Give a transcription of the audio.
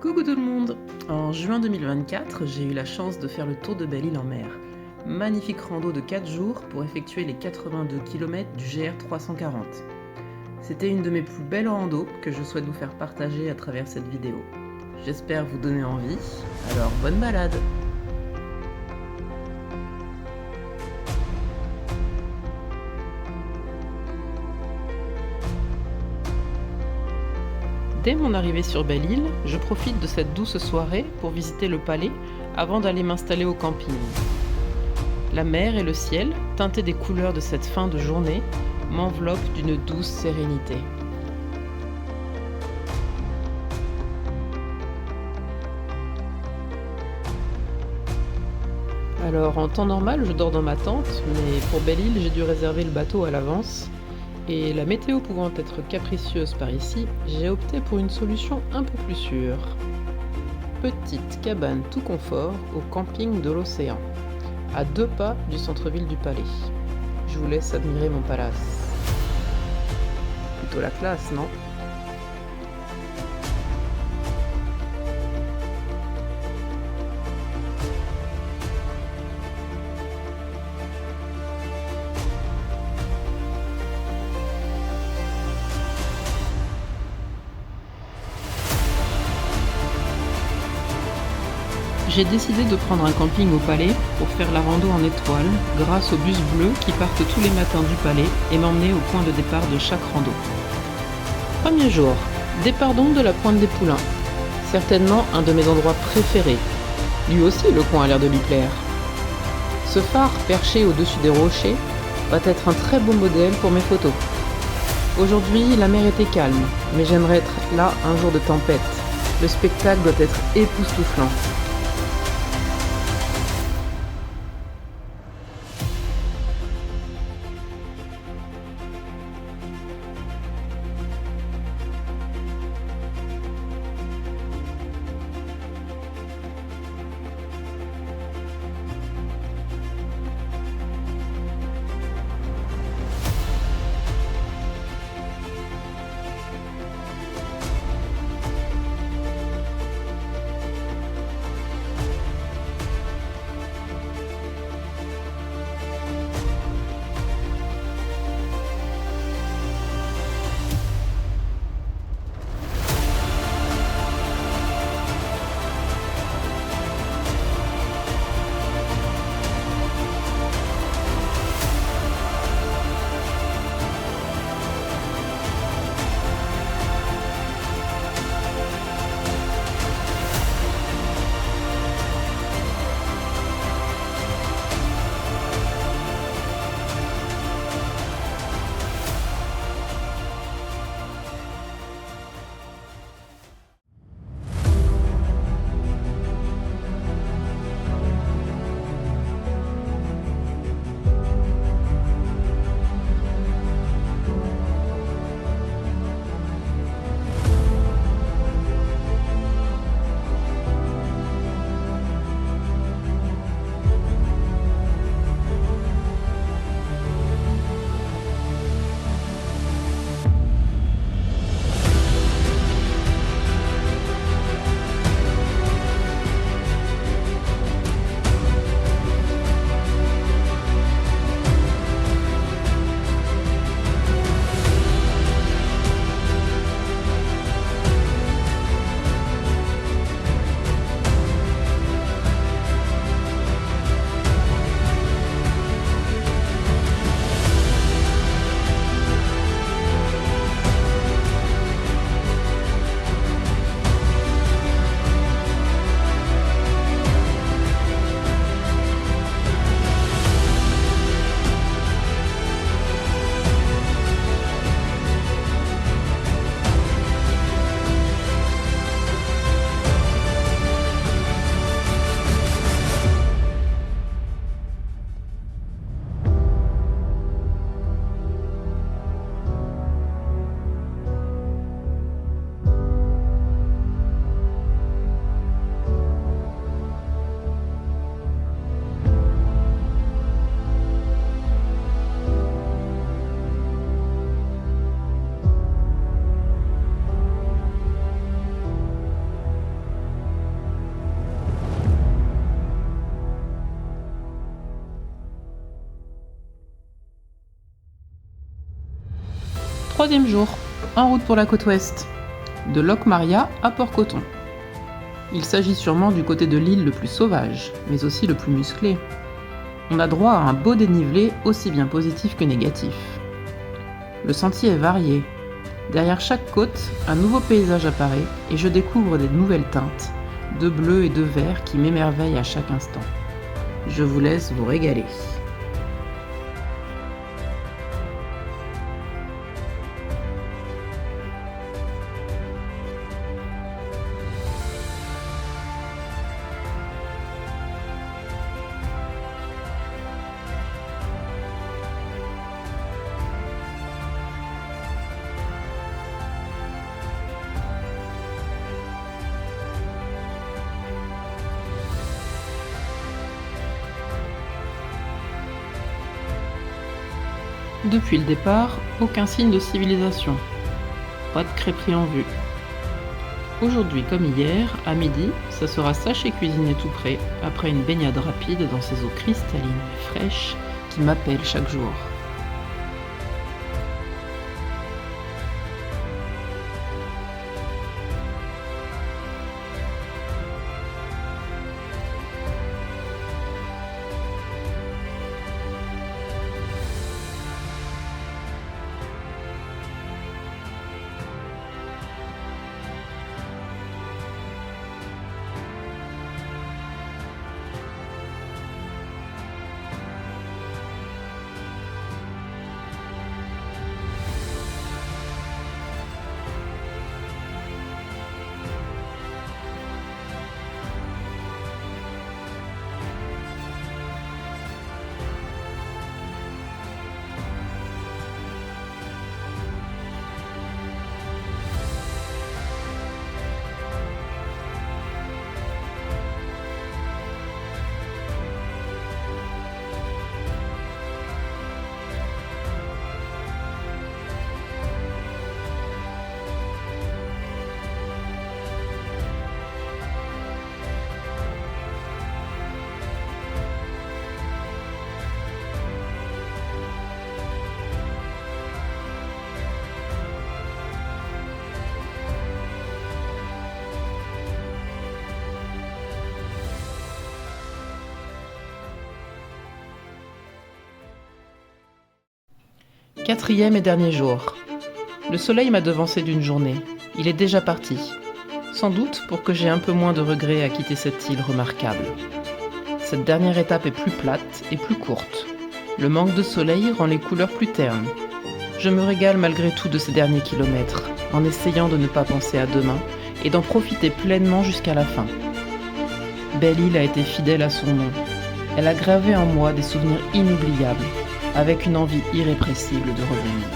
Coucou tout le monde! En juin 2024, j'ai eu la chance de faire le tour de Belle-Île en mer. Magnifique rando de 4 jours pour effectuer les 82 km du GR 340. C'était une de mes plus belles randos que je souhaite vous faire partager à travers cette vidéo. J'espère vous donner envie, alors bonne balade! Dès mon arrivée sur Belle-Île, je profite de cette douce soirée pour visiter le palais avant d'aller m'installer au camping. La mer et le ciel, teintés des couleurs de cette fin de journée, m'enveloppent d'une douce sérénité. Alors en temps normal, je dors dans ma tente, mais pour Belle-Île, j'ai dû réserver le bateau à l'avance. Et la météo pouvant être capricieuse par ici, j'ai opté pour une solution un peu plus sûre. Petite cabane tout confort au camping de l'Océan, à 2 pas du centre-ville du Palais. Je vous laisse admirer mon palace. Plutôt la classe, non ? J'ai décidé de prendre un camping au Palais pour faire la rando en étoile grâce aux bus bleus qui partent tous les matins du Palais et m'emmener au point de départ de chaque rando. Premier jour, départ donc de la Pointe des Poulains, certainement un de mes endroits préférés. Lui aussi, le coin a l'air de lui plaire. Ce phare perché au-dessus des rochers va être un très beau modèle pour mes photos. Aujourd'hui, la mer était calme, mais j'aimerais être là un jour de tempête. Le spectacle doit être époustouflant. Troisième jour, en route pour la côte ouest, de Locmaria à Port-Coton. Il s'agit sûrement du côté de l'île le plus sauvage, mais aussi le plus musclé. On a droit à un beau dénivelé aussi bien positif que négatif. Le sentier est varié. Derrière chaque côte, un nouveau paysage apparaît et je découvre des nouvelles teintes, de bleu et de vert qui m'émerveillent à chaque instant. Je vous laisse vous régaler. Depuis le départ, aucun signe de civilisation. Pas de crêperie en vue. Aujourd'hui comme hier, à midi, ça sera sachet cuisiné tout prêt, après une baignade rapide dans ces eaux cristallines et fraîches qui m'appellent chaque jour. Quatrième et dernier jour. Le soleil m'a devancé d'une journée. Il est déjà parti. Sans doute pour que j'ai un peu moins de regrets à quitter cette île remarquable. Cette dernière étape est plus plate et plus courte. Le manque de soleil rend les couleurs plus ternes. Je me régale malgré tout de ces derniers kilomètres, en essayant de ne pas penser à demain et d'en profiter pleinement jusqu'à la fin. Belle-Île a été fidèle à son nom. Elle a gravé en moi des souvenirs inoubliables, avec une envie irrépressible de revenir.